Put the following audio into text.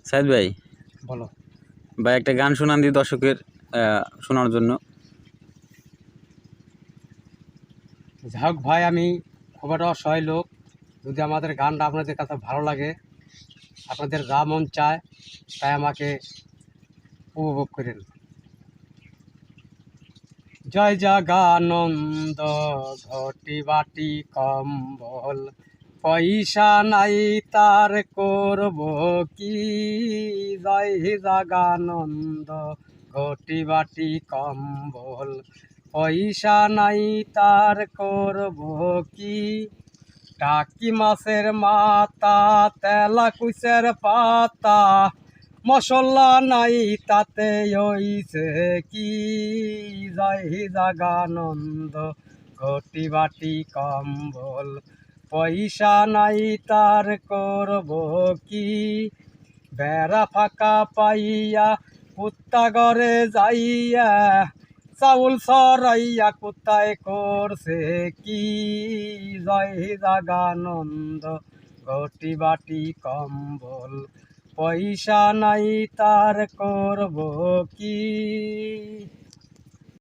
সাইদ ভাই, বলো ভাই একটা গান শোনান দি দর্শকের শোনার জন্য। যাই ভাই, আমি খুব একটা অসহায় লোক। যদি আমাদের গানটা আপনাদের কাছে ভালো লাগে, আপনাদের যা মন চায় তাই আমাকে উপভোগ করেন। জয় জাগানন্দ ঘটি বাটি কম্বল, পয়সা নাই তার করব কি। জয় জাগানন্দ ঘটি বাটি কম্বল, পয়সা নাই তার করব কি। টাকি মাছের মাথা, তেলা কুচের পাতা, মশলা নাই তাতে হইছে কি। জয় জাগানন্দ ঘটি বাটি কম্বল, পয়সা নাই তার করব কি। বেড়া ফাঁকা পাইয়া কুত্তা ঘরে যাইয়া, চাউল সরাইয়া কোথায় করছে কি। জয় জাগানন্দ ঘটি বাটি কম্বল, পয়সা নাই তার করব কি।